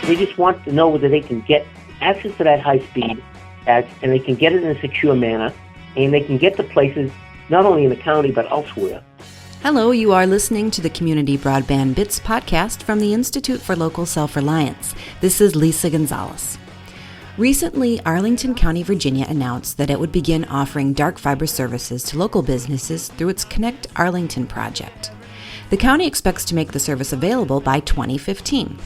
They just want to know whether they can get access to that high speed, and they can get it in a secure manner, and they can get to places not only in the county but elsewhere. Hello, you are listening to the Community Broadband Bits podcast from the Institute for Local Self-Reliance. This is Lisa Gonzalez. Recently, Arlington County, Virginia announced that it would begin offering dark fiber services to local businesses through its Connect Arlington project. The county expects to make the service available by 2015.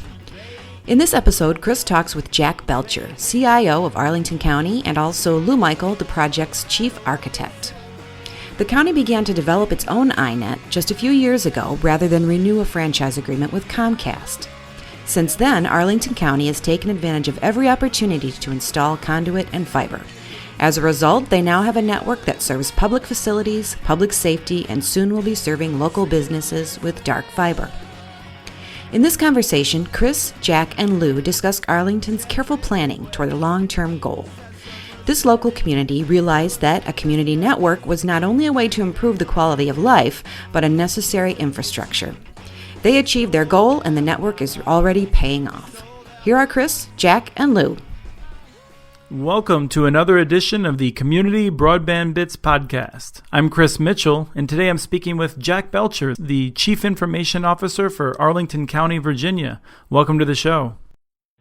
In this episode, Chris talks with Jack Belcher, CIO of Arlington County, and also Lou Michael, the project's chief architect. The county began to develop its own iNet just a few years ago rather than renew a franchise agreement with Comcast. Since then, Arlington County has taken advantage of every opportunity to install conduit and fiber. As a result, they now have a network that serves public facilities, public safety, and soon will be serving local businesses with dark fiber. In this conversation, Chris, Jack, and Lou discuss Arlington's careful planning toward a long-term goal. This local community realized that a community network was not only a way to improve the quality of life, but a necessary infrastructure. They achieved their goal, and the network is already paying off. Here are Chris, Jack, and Lou. Welcome to another edition of the Community Broadband Bits podcast. I'm Chris Mitchell, and today I'm speaking with Jack Belcher, the Chief Information Officer for Arlington County, Virginia. Welcome to the show.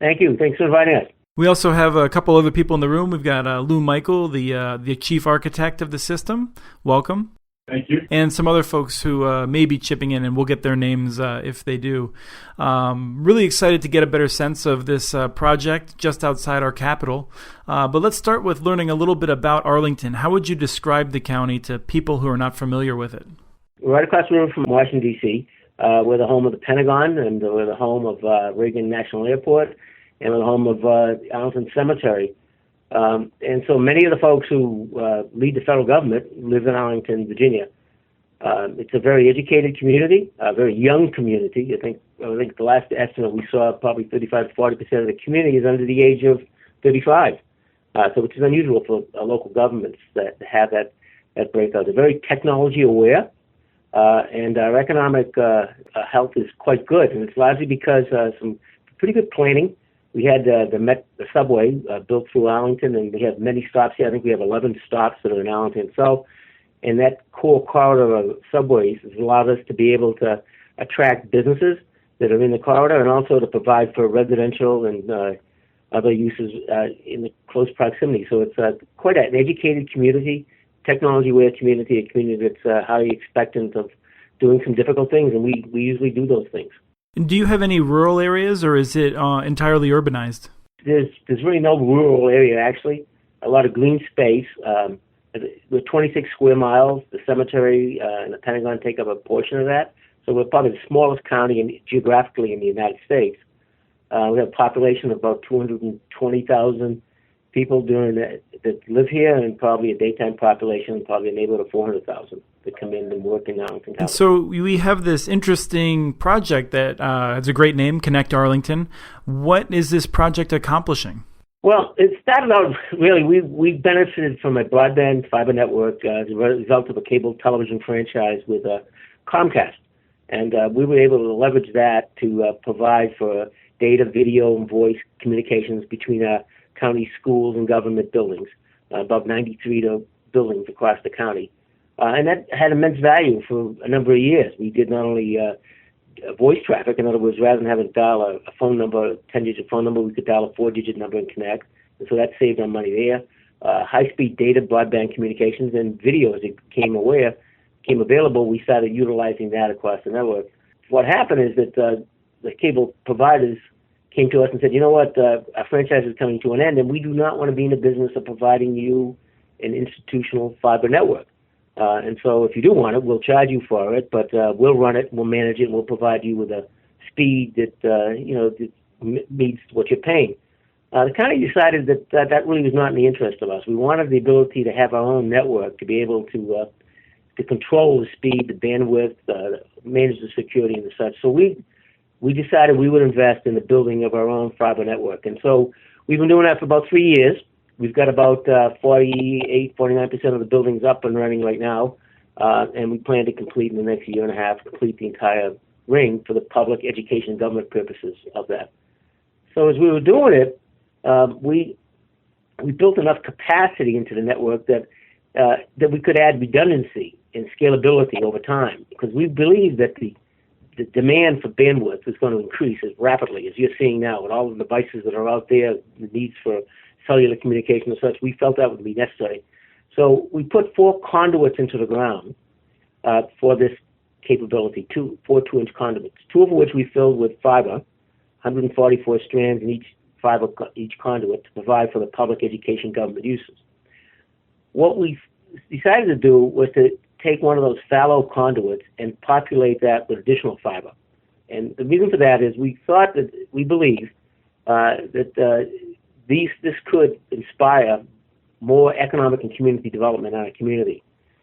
Thank you. Thanks for inviting us. We also have a couple other people in the room. We've got Lou Michael, the Chief Architect of the system. Welcome. Thank you. And some other folks who may be chipping in, and we'll get their names if they do. Really excited to get a better sense of this project just outside our capital. But let's start with learning a little bit about Arlington. How would you describe the county to people who are not familiar with it? We're right across the room from Washington, D.C. We're the home of the Pentagon, and we're the home of Reagan National Airport, and we're the home of Arlington Cemetery. And so many of the folks who lead the federal government live in Arlington, Virginia. It's a very educated community, a very young community. I think the last estimate we saw, probably 35 to 40% of the community is under the age of 35. So which is unusual for local governments that have that breakout. They're very technology aware, and our economic health is quite good. And it's largely because some pretty good planning. We had the subway built through Arlington, and we have many stops here. I think we have 11 stops that are in Arlington itself. And that core corridor of subways has allowed us to be able to attract businesses that are in the corridor, and also to provide for residential and other uses in the close proximity. So it's quite an educated community, technology-aware community, a community that's highly expectant of doing some difficult things, and we usually do those things. Do you have any rural areas, or is it entirely urbanized? There's really no rural area, actually. A lot of green space. We're 26 square miles. The cemetery and the Pentagon take up a portion of that. So we're probably the smallest county geographically in the United States. We have a population of about 220,000 people that live here, and probably a daytime population, probably a neighborhood of 400,000 that come in and work in Arlington County. So we have this interesting project that has a great name, Connect Arlington. What is this project accomplishing? Well, it started out, really, we benefited from a broadband fiber network as a result of a cable television franchise with Comcast. And we were able to leverage that to provide for data, video, and voice communications between our county schools and government buildings, about 93 buildings across the county. And that had immense value for a number of years. We did not only voice traffic, in other words, rather than having to dial a phone number, a 10-digit phone number, we could dial a 4-digit number and connect. And so that saved our money there. High-speed data, broadband communications, and video, as it became available, we started utilizing that across the network. What happened is that the cable providers came to us and said, you know what, our franchise is coming to an end, and we do not want to be in the business of providing you an institutional fiber network. And so if you do want it, we'll charge you for it, but we'll run it, we'll manage it, and we'll provide you with a speed that, that meets what you're paying. The county decided that really was not in the interest of us. We wanted the ability to have our own network, to be able to control the speed, the bandwidth, manage the security and the such. So we decided we would invest in the building of our own fiber network. And so we've been doing that for about 3 years. We've got about 49% of the buildings up and running right now, and we plan to complete in the next year and a half, complete the entire ring for the public education and government purposes of that. So as we were doing it, we built enough capacity into the network that we could add redundancy and scalability over time, because we believe that the demand for bandwidth is going to increase as rapidly as you're seeing now with all the devices that are out there, the needs for cellular communication and such. We felt that would be necessary. So we put 4 conduits into the ground for this capability, 4 2-inch conduits, 2 of which we filled with fiber, 144 strands in each conduit to provide for the public education government uses. What we decided to do was to take one of those fallow conduits and populate that with additional fiber. And the reason for that is we believe that this could inspire more economic and community development in our community.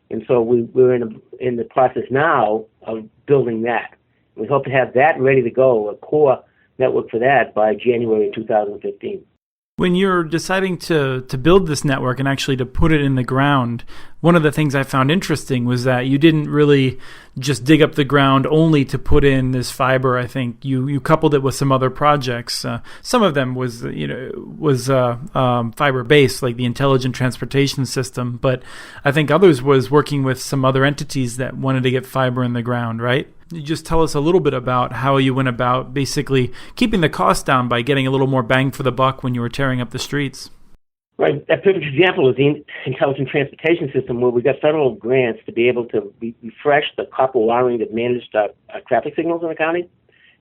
And so we're in the process now of building that. We hope to have that ready to go, a core network for that, by January 2015. When you're deciding to build this network and actually to put it in the ground, one of the things I found interesting was that you didn't really just dig up the ground only to put in this fiber. I think you coupled it with some other projects. Some of them was fiber based, like the Intelligent Transportation System, but I think others was working with some other entities that wanted to get fiber in the ground, right? You just tell us a little bit about how you went about basically keeping the cost down by getting a little more bang for the buck when you were tearing up the streets. Right. A perfect example is the Intelligent Transportation System, where we got federal grants to be able to refresh the copper wiring that managed traffic signals in the county.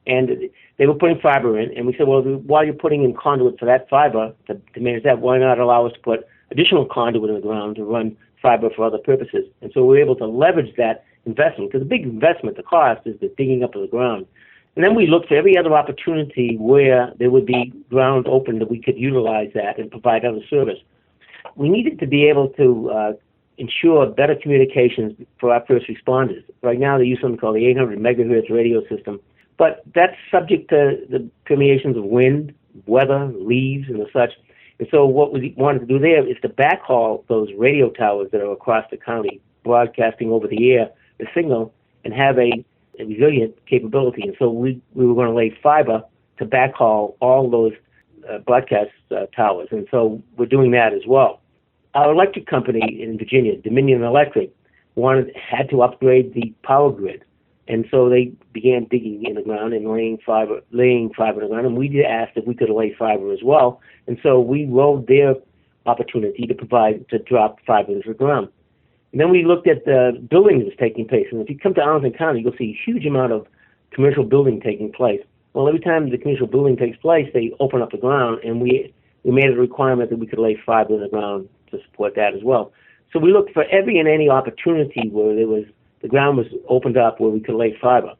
And they were putting fiber in, and we said, well, while you're putting in conduit for that fiber to manage that, why not allow us to put additional conduit in the ground to run fiber for other purposes? And so we were able to leverage that investment, because the big investment, the cost, is the digging up of the ground. And then we looked for every other opportunity where there would be ground open that we could utilize that and provide other service. We needed to be able to ensure better communications for our first responders. Right now they use something called the 800 megahertz radio system, but that's subject to the permeations of wind, weather, leaves, and the such. And so what we wanted to do there is to backhaul those radio towers that are across the county, broadcasting over the air the signal, and have a resilient capability. And so we were going to lay fiber to backhaul all those broadcast towers. And so we're doing that as well. Our electric company in Virginia, Dominion Electric, had to upgrade the power grid. And so they began digging in the ground and laying fiber in the ground. And we asked if we could lay fiber as well. And so we rode their opportunity to drop fiber into the ground. And then we looked at the building that was taking place. And if you come to Arlington County, you'll see a huge amount of commercial building taking place. Well, every time the commercial building takes place, they open up the ground, and we made it a requirement that we could lay fiber in the ground to support that as well. So we looked for every and any opportunity where the ground was opened up where we could lay fiber.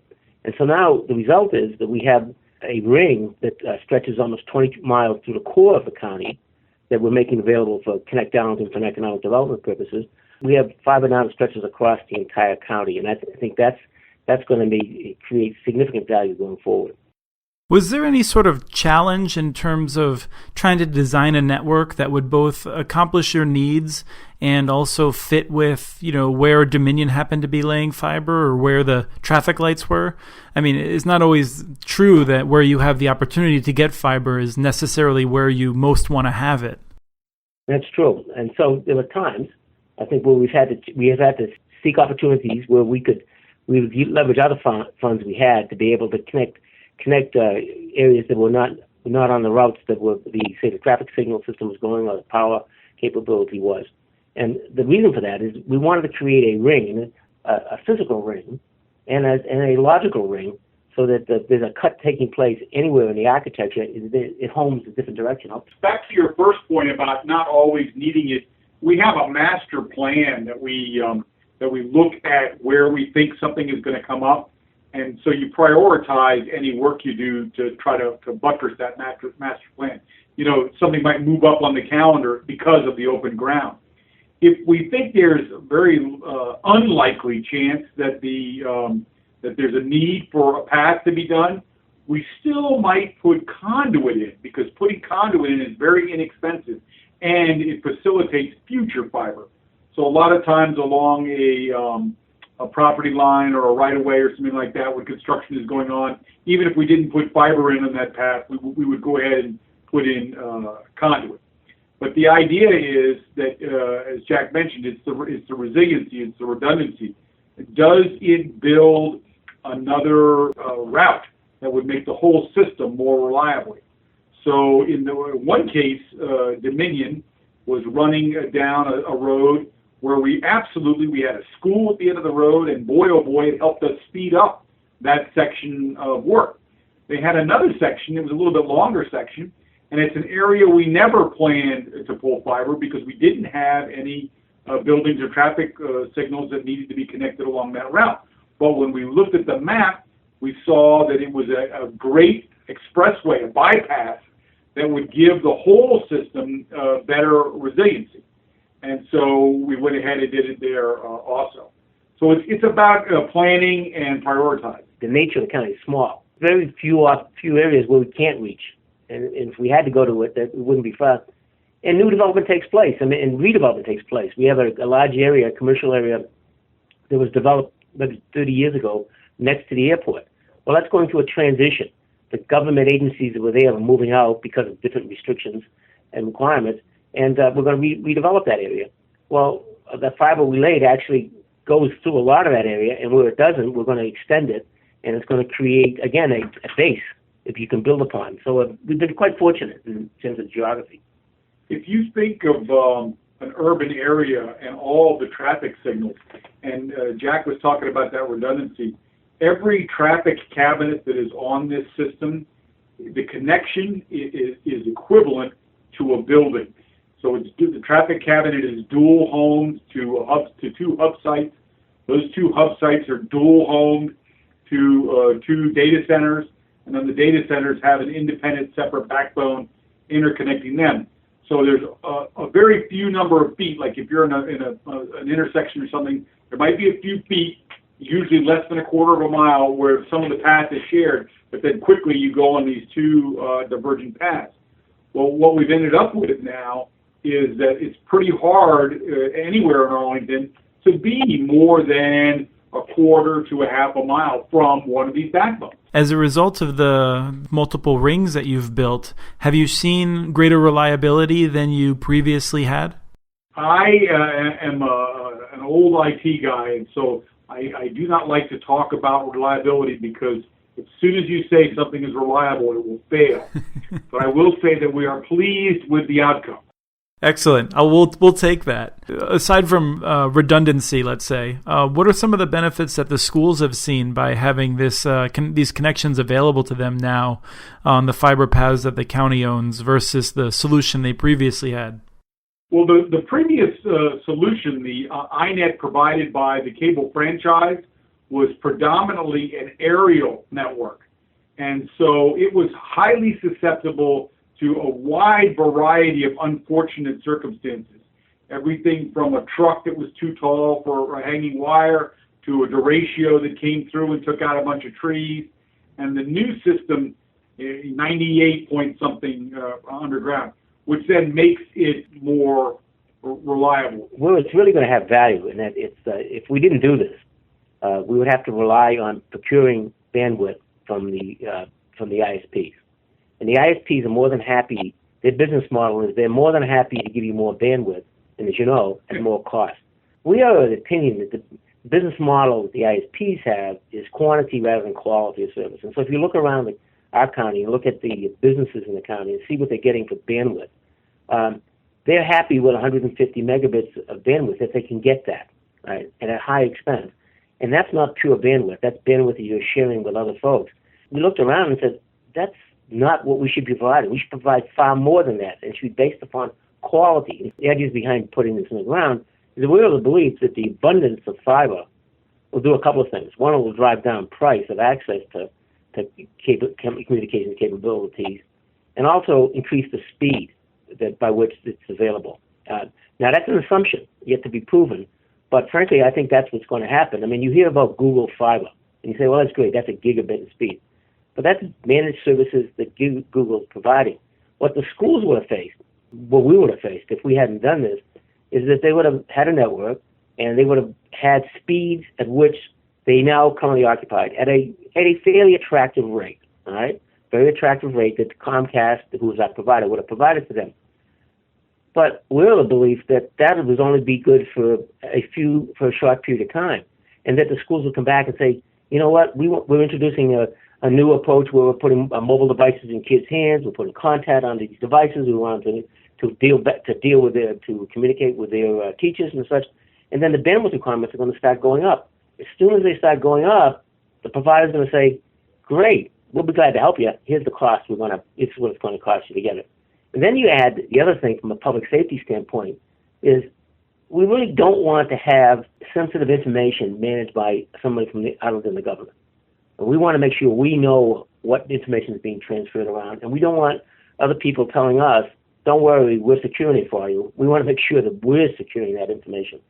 And so now the result is that we have a ring that stretches almost 20 miles through the core of the county that we're making available for Connect Arlington for economic development purposes. We have fiber now that stretches across the entire county, and I think that's going to create significant value going forward. Was there any sort of challenge in terms of trying to design a network that would both accomplish your needs and also fit with, where Dominion happened to be laying fiber or where the traffic lights were? I mean, it's not always true that where you have the opportunity to get fiber is necessarily where you most want to have it. That's true. And so there were times, I think, where we have had to seek opportunities where we would leverage other funds we had to be able to connect areas that were not on the routes that were the traffic signal system was going or the power capability was. And the reason for that is we wanted to create a ring, a physical ring, and a logical ring, so that there's a cut taking place anywhere in the architecture. It homes a different direction. Back to your first point about not always needing it. We have a master plan that we look at where we think something is going to come up, and so you prioritize any work you do to try to buttress that master plan. Something might move up on the calendar because of the open ground. If we think there's a very unlikely chance that that there's a need for a path to be done, we still might put conduit in, because putting conduit in is very inexpensive, and it facilitates future fiber. So a lot of times along a property line or a right-of-way or something like that when construction is going on. Even if we didn't put fiber in on that path, we would go ahead and put in conduit. But the idea is that, as Jack mentioned, it's the resiliency, it's the redundancy. Does it build another route that would make the whole system more reliably? So in the one case, Dominion was running down a road where we had a school at the end of the road, and boy, oh boy, it helped us speed up that section of work. They had another section, it was a little bit longer section, and it's an area we never planned to pull fiber because we didn't have any buildings or traffic signals that needed to be connected along that route. But when we looked at the map, we saw that it was a great expressway, a bypass, that would give the whole system better resiliency. And so we went ahead and did it there also. So it's about planning and prioritizing. The nature of the county is small. Very few areas where we can't reach. And if we had to go to it, that wouldn't be fun. And new development takes place, and redevelopment takes place. We have a large area, a commercial area, that was developed maybe 30 years ago next to the airport. Well, that's going through a transition. The government agencies that were there are moving out because of different restrictions and requirements, and we're going to redevelop that area. Well, the fiber we laid actually goes through a lot of that area, and where it doesn't, we're going to extend it, and it's going to create, again, a base if you can build upon. So we've been quite fortunate in terms of geography. If you think of an urban area and all the traffic signals, and Jack was talking about that redundancy, every traffic cabinet that is on this system, the connection is equivalent to a building. So the traffic cabinet is dual homed to two hub sites. Those two hub sites are dual homed to two data centers, and then the data centers have an independent separate backbone interconnecting them. So there's a very few number of feet, like if you're in an intersection or something, there might be a few feet, usually less than a quarter of a mile, where some of the path is shared, but then quickly you go on these two divergent paths. Well, what we've ended up with now is that it's pretty hard anywhere in Arlington to be more than a quarter to a half a mile from one of these backbones. As a result of the multiple rings that you've built, have you seen greater reliability than you previously had? I am an old IT guy, and so I do not like to talk about reliability because as soon as you say something is reliable, it will fail. But I will say that we are pleased with the outcome. Excellent. We'll take that. Aside from redundancy, let's say, what are some of the benefits that the schools have seen by having these connections available to them now on the fiber paths that the county owns versus the solution they previously had? Well, the previous solution, the INET provided by the cable franchise, was predominantly an aerial network. And so it was highly susceptible to a wide variety of unfortunate circumstances. Everything from a truck that was too tall for a hanging wire to a derecho that came through and took out a bunch of trees. And the new system, 98 point something underground, which then makes it more reliable. Well, it's really going to have value in that if we didn't do this, we would have to rely on procuring bandwidth from the ISPs. And the ISPs are more than happy, their business model is they're more than happy to give you more bandwidth, and as you know, at more cost. We are of the opinion that the business model the ISPs have is quantity rather than quality of service. And so if you look around our county and look at the businesses in the county and see what they're getting for bandwidth, they're happy with 150 megabits of bandwidth if they can get that, right, at a high expense. And that's not pure bandwidth. That's bandwidth that you're sharing with other folks. We looked around and said, that's not what we should be providing. We should provide far more than that. It should be based upon quality. The ideas behind putting this in the ground is that we have the belief that the abundance of fiber will do a couple of things. One, it will drive down price of access to communications capabilities, and also increase the speed by which it's available. Now, that's an assumption yet to be proven, but frankly, I think that's what's going to happen. I mean, you hear about Google Fiber, and you say, well, that's great, that's a gigabit in speed. But that's managed services that Google's providing. What the schools would have faced, what we would have faced if we hadn't done this, is that they would have had a network, and they would have had speeds at which they now currently occupied at a fairly attractive rate, all right? Very attractive rate that Comcast, who was our provider, would have provided to them. But we're of the belief that would only be good for a short period of time, and that the schools would come back and say, you know what, we're introducing a new approach where we're putting mobile devices in kids' hands, we're putting content on these devices, we want them to communicate with their teachers and such, and then the bandwidth requirements are going to start going up. As soon as they start going up, the provider's going to say, great, we'll be glad to help you. Here's the cost. It's what it's going to cost you to get it. And then you add the other thing from a public safety standpoint is we really don't want to have sensitive information managed by somebody other than the government. And we want to make sure we know what information is being transferred around, and we don't want other people telling us, don't worry, we're securing it for you. We want to make sure that we're securing that information.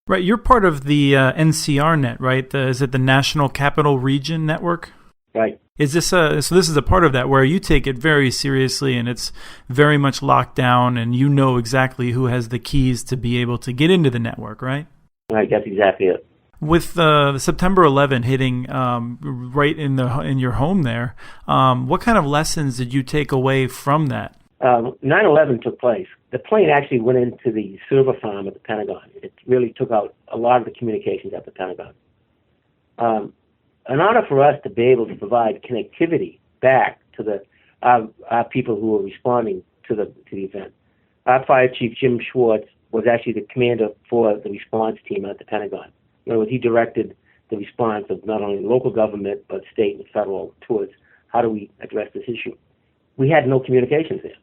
Right, you're part of the NCR net, right? Is it the National Capital Region Network? Right. Is this so this is a part of that where you take it very seriously and it's very much locked down and you know exactly who has the keys to be able to get into the network, right? Right, that's exactly it. With the September 11 hitting right in your home there, what kind of lessons did you take away from that? 9/11 took place. The plane actually went into the server farm at the Pentagon. It really took out a lot of the communications at the Pentagon. In order for us to be able to provide connectivity back to our people who were responding to the event, our fire chief, Jim Schwartz, was actually the commander for the response team at the Pentagon. In other words, he directed the response of not only local government, but state and federal towards how do we address this issue. We had no communications there.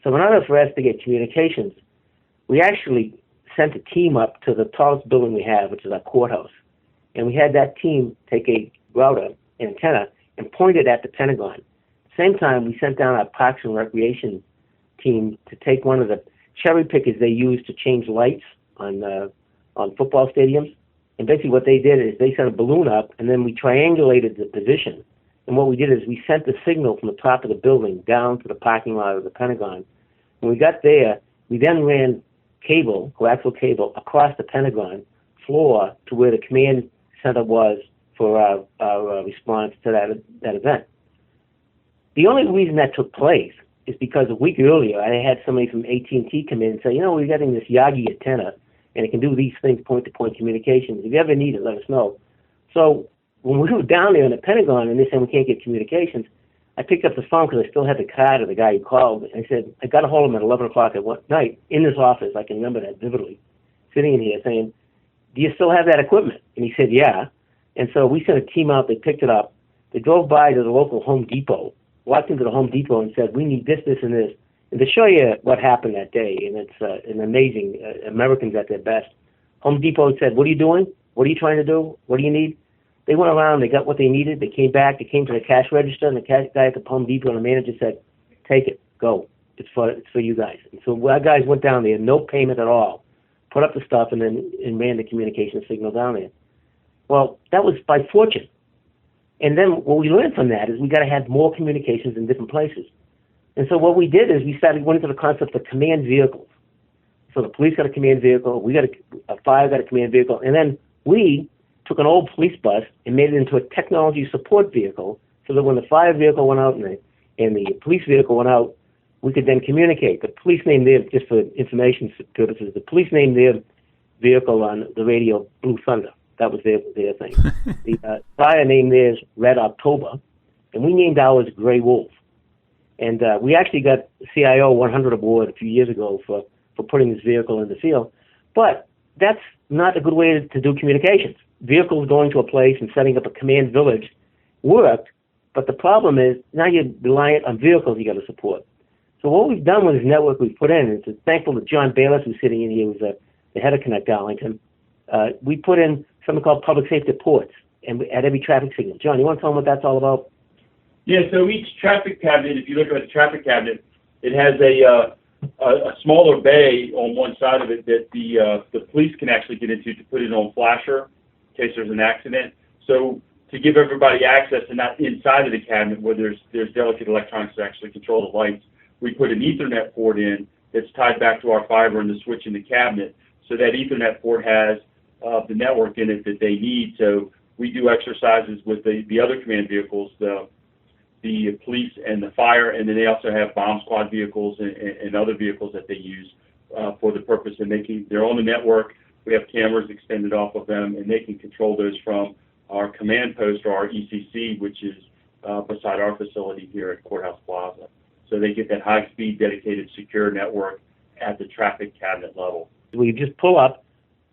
So in order for us to get communications, we actually sent a team up to the tallest building we have, which is our courthouse. And we had that team take a router, antenna, and point it at the Pentagon. At the same time, we sent down our Parks and Recreation team to take one of the cherry pickers they use to change lights on football stadiums. And basically what they did is they sent a balloon up, and then we triangulated the position. And what we did is we sent the signal from the top of the building down to the parking lot of the Pentagon. When we got there, we then ran cable, coaxial cable, across the Pentagon floor to where the command center was for our response to that event. The only reason that took place is because a week earlier I had somebody from AT&T come in and say, we're getting this Yagi antenna, and it can do these things, point-to-point communications. If you ever need it, let us know. So when we were down there in the Pentagon and they said we can't get communications, I picked up the phone because I still had the card of the guy who called. And I said, I got a hold of him at 11 o'clock at night in this office. I can remember that vividly, sitting in here saying, do you still have that equipment? And he said, yeah. And so we sent a team out. They picked it up. They drove by to the local Home Depot, walked into the Home Depot and said, we need this, this, and this. And to show you what happened that day, and it's an amazing, Americans at their best, Home Depot said, what are you doing? What are you trying to do? What do you need? They went around, they got what they needed, they came back, they came to the cash register, and the cash guy at the Home Depot and the manager said, take it, go. It's for you guys. And so our guys went down there, no payment at all, put up the stuff, and ran the communication signal down there. Well, that was by fortune. And then what we learned from that is we got to have more communications in different places. And so what we did is we went into the concept of command vehicles. So the police got a command vehicle, we got a fire got a command vehicle, and then we took an old police bus and made it into a technology support vehicle so that when the fire vehicle went out and the police vehicle went out, we could then communicate. The police named their, just for information purposes, the police named their vehicle on the radio Blue Thunder. That was their thing. The fire named theirs Red October, and we named ours Gray Wolf. And we actually got CIO 100 award a few years ago for putting this vehicle in the field. But that's not a good way to do communications. Vehicles going to a place and setting up a command village worked, but the problem is now you're reliant on vehicles you got to support. So what we've done with this network we've put in, and it's thankful to John Bayless, who's sitting in here, who's the head of Connect Arlington, we put in something called public safety ports and at every traffic signal. John, you want to tell them what that's all about? Yeah, so each traffic cabinet, if you look at the traffic cabinet, it has a smaller bay on one side of it that the police can actually get into to put it on flasher in case there's an accident. So to give everybody access and not inside of the cabinet where there's delicate electronics to actually control the lights, we put an Ethernet port in that's tied back to our fiber and the switch in the cabinet. So that Ethernet port has of the network in it that they need. So we do exercises with the other command vehicles, the police and the fire, and then they also have bomb squad vehicles and other vehicles that they use for the purpose. And they're on the network. We have cameras extended off of them, and they can control those from our command post or our ECC, which is beside our facility here at Courthouse Plaza. So they get that high-speed, dedicated, secure network at the traffic cabinet level. We just pull up,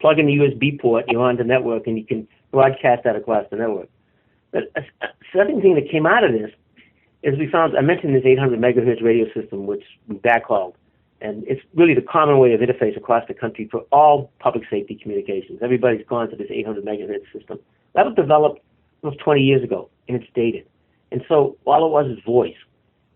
plug in the USB port, you're on the network, and you can broadcast that across the network. But a second thing that came out of this is we found, I mentioned this 800 megahertz radio system, which we backhauled, and it's really the common way of interface across the country for all public safety communications. Everybody's gone to this 800 megahertz system. That was developed almost 20 years ago, and it's dated. And so all it was is voice.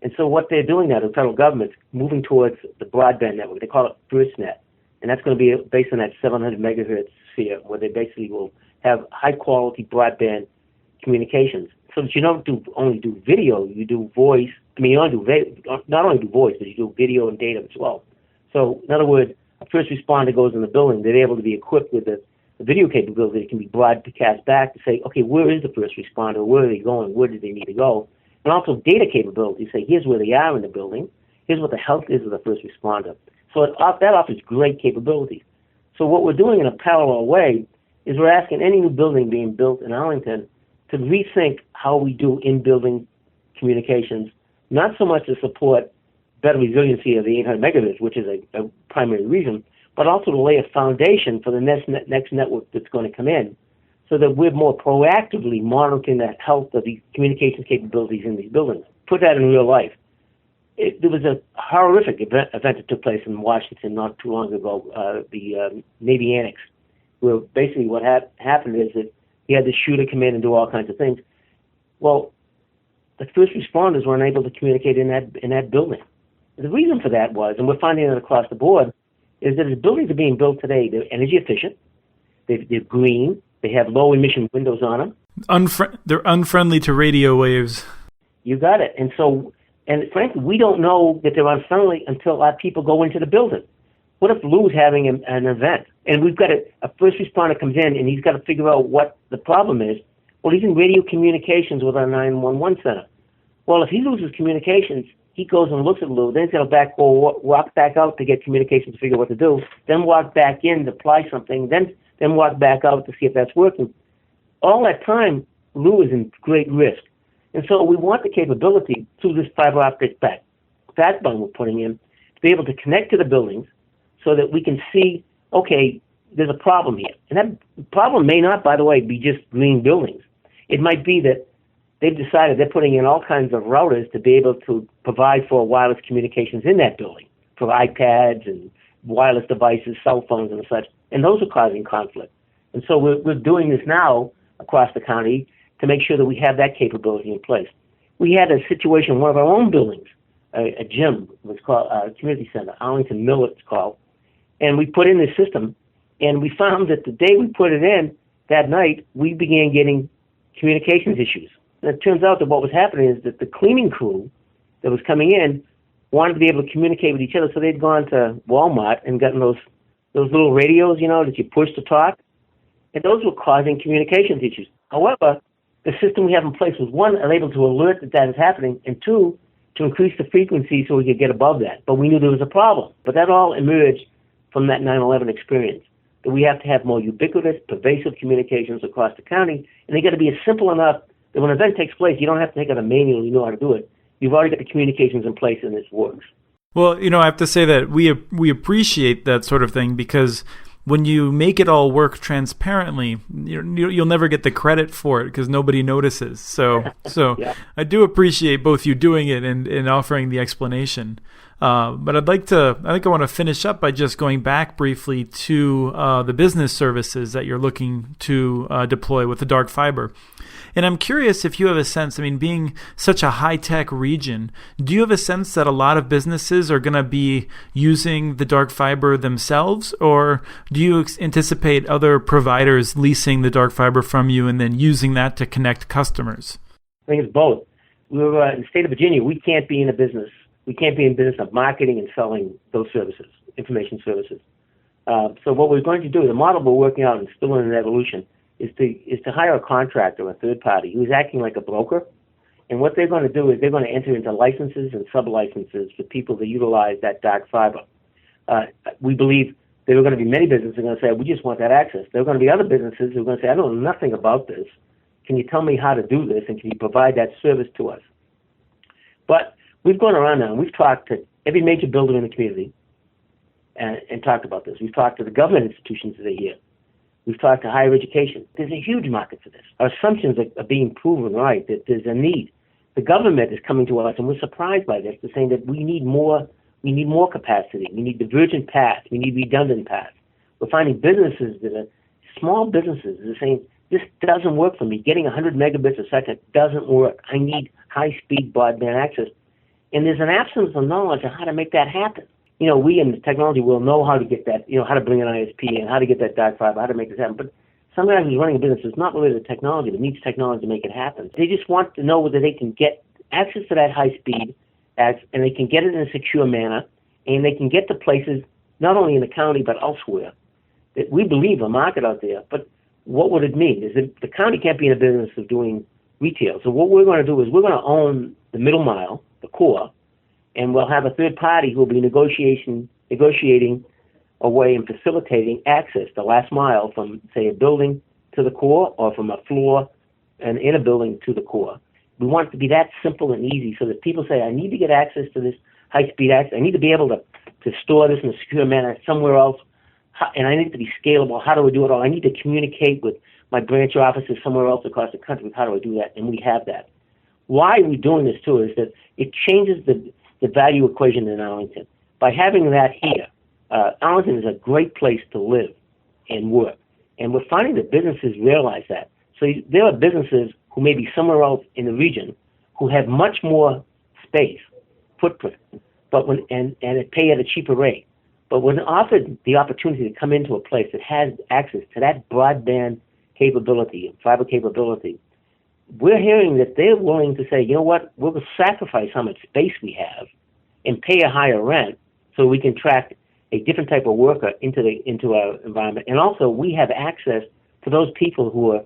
And so what they're doing now, the federal government's moving towards the broadband network. They call it FirstNet, and that's going to be based on that 700 megahertz sphere, where they basically will have high-quality broadband communications. So that you don't only do video, you do voice. I mean, you not only do voice, but you do video and data as well. So, in other words, a first responder goes in the building, they're able to be equipped with the video capability that can be broadcast back to say, okay, where is the first responder? Where are they going? Where do they need to go? And also data capability, say, here's where they are in the building. Here's what the health is of the first responder. So that offers great capabilities. So what we're doing in a parallel way is we're asking any new building being built in Arlington to rethink how we do in-building communications, not so much to support better resiliency of the 800 megahertz, which is a primary reason, but also to lay a foundation for the next network that's going to come in, so that we're more proactively monitoring the health of the communications capabilities in these buildings. Put that in real life. There was a horrific event that took place in Washington not too long ago, the Navy Annex, where basically what happened is that he had the shooter come in and do all kinds of things. Well, the first responders were unable to communicate in that building. The reason for that was, and we're finding it across the board, is that as buildings are being built today, they're energy efficient, they're green, they have low emission windows on them. They're unfriendly to radio waves. You got it. And frankly, we don't know that they're unfriendly until our people go into the building. What if Lou's having an event, and we've got a first responder comes in, and he's got to figure out what the problem is? Well, he's in radio communications with our 911 center. Well, if he loses communications, he goes and looks at Lou, then he's got to walk back out to get communications to figure out what to do, then walk back in to apply something, then walk back out to see if that's working. All that time, Lou is in great risk. And so we want the capability through this fiber optic backbone we're putting in to be able to connect to the buildings so that we can see, okay, there's a problem here. And that problem may not, by the way, be just green buildings. It might be that they've decided they're putting in all kinds of routers to be able to provide for wireless communications in that building, for iPads and wireless devices, cell phones and such, and those are causing conflict. And so we're doing this now across the county to make sure that we have that capability in place. We had a situation in one of our own buildings, a gym, it was called a community center, Arlington Mill it's called, and we put in this system, and we found that the day we put it in, that night, we began getting communications issues. And it turns out that what was happening is that the cleaning crew that was coming in wanted to be able to communicate with each other, so they'd gone to Walmart and gotten those little radios, that you push to talk, and those were causing communications issues. However, the system we have in place was, one, able to alert that is happening, and two, to increase the frequency so we could get above that. But we knew there was a problem. But that all emerged from that 9/11 experience, that we have to have more ubiquitous, pervasive communications across the county, and they got to be simple enough that when an event takes place, you don't have to take out a manual, you know how to do it. You've already got the communications in place, and this works. Well, I have to say that we appreciate that sort of thing, because when you make it all work transparently, you'll never get the credit for it because nobody notices. So yeah. I do appreciate both you doing it and offering the explanation. But I think I want to finish up by just going back briefly to the business services that you're looking to deploy with the dark fiber. And I'm curious if you have a sense, being such a high-tech region, do you have a sense that a lot of businesses are going to be using the dark fiber themselves, or do you anticipate other providers leasing the dark fiber from you and then using that to connect customers? I think it's both. We're in the state of Virginia. We can't be in business of marketing and selling those services, information services. So what we're going to do, the model we're working out and still in an evolution, is to hire a contractor, a third party, who's acting like a broker. And what they're going to do is they're going to enter into licenses and sub-licenses for people to utilize that dark fiber. We believe there are going to be many businesses who are going to say, we just want that access. There are going to be other businesses who are going to say, I know nothing about this. Can you tell me how to do this, and can you provide that service to us? But we've gone around now, and we've talked to every major builder in the community and talked about this. We've talked to the government institutions that are here. We've talked to higher education. There's a huge market for this. Our assumptions are being proven right, that there's a need. The government is coming to us, and we're surprised by this, saying that we need more capacity. We need divergent paths. We need redundant paths. We're finding businesses that are small businesses that are saying, this doesn't work for me. Getting 100 megabits a second doesn't work. I need high-speed broadband access. And there's an absence of knowledge on how to make that happen. We in the technology will know how to get that, how to bring an ISP and how to get that dark fiber, how to make this happen. But some guy who's running a business is not really the technology, but needs technology to make it happen. They just want to know whether they can get access to that high speed, and they can get it in a secure manner, and they can get to places not only in the county but elsewhere. That we believe a market out there, but what would it mean? Is that the county can't be in a business of doing retail. So what we're going to do is we're going to own the middle mile, the core, and we'll have a third party who will be negotiating a way and facilitating access, the last mile from, say, a building to the core, or from a floor and in a building to the core. We want it to be that simple and easy so that people say, I need to get access to this high-speed access. I need to be able to store this in a secure manner somewhere else, and I need it to be scalable. How do I do it all? I need to communicate with my branch offices somewhere else across the country. How do I do that? And we have that. Why we're doing this, too, is that it changes the value equation in Arlington. By having that here, Arlington is a great place to live and work. And we're finding that businesses realize that. So there are businesses who may be somewhere else in the region who have much more space, footprint, and pay at a cheaper rate. But when offered the opportunity to come into a place that has access to that broadband capability and fiber capability, we're hearing that they're willing to say, you know what, we'll sacrifice how much space we have and pay a higher rent so we can attract a different type of worker into our environment. And also, we have access to those people who are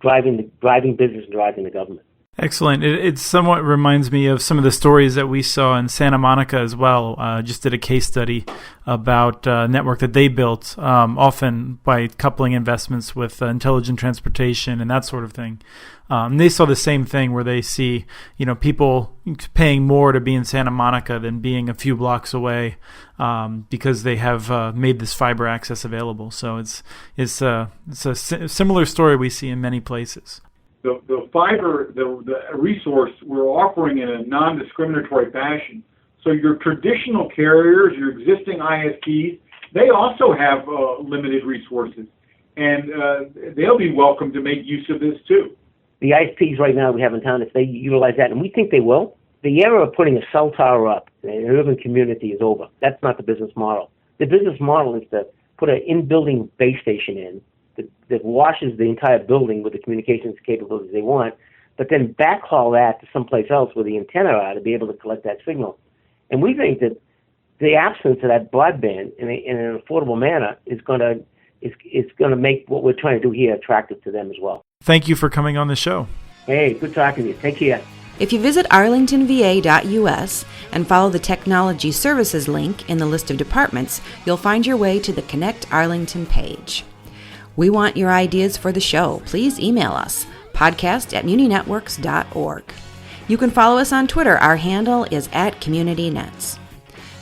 driving business and driving the government. Excellent. It somewhat reminds me of some of the stories that we saw in Santa Monica as well. Just did a case study about a network that they built, often by coupling investments with intelligent transportation and that sort of thing. And they saw the same thing where they see, people paying more to be in Santa Monica than being a few blocks away, because they have made this fiber access available. So it's a similar story we see in many places. The fiber, the resource, we're offering in a non-discriminatory fashion. So your traditional carriers, your existing ISPs, they also have limited resources, and they'll be welcome to make use of this too. The ISPs right now we have in town, if they utilize that, and we think they will, the era of putting a cell tower up in an urban community is over. That's not the business model. The business model is to put an in-building base station in that washes the entire building with the communications capabilities they want, but then backhaul that to someplace else where the antenna are to be able to collect that signal. And we think that the absence of that broadband in an affordable manner is going to make what we're trying to do here attractive to them as well. Thank you for coming on the show. Hey, good talking to you. Take care. If you visit arlingtonva.us and follow the Technology Services link in the list of departments, you'll find your way to the Connect Arlington page. We want your ideas for the show. Please email us, podcast@muninetworks.org. You can follow us on Twitter. Our handle is @CommunityNets.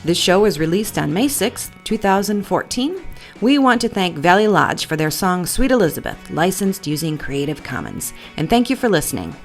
This show was released on May 6, 2014. We want to thank Valley Lodge for their song Sweet Elizabeth, licensed using Creative Commons. And thank you for listening.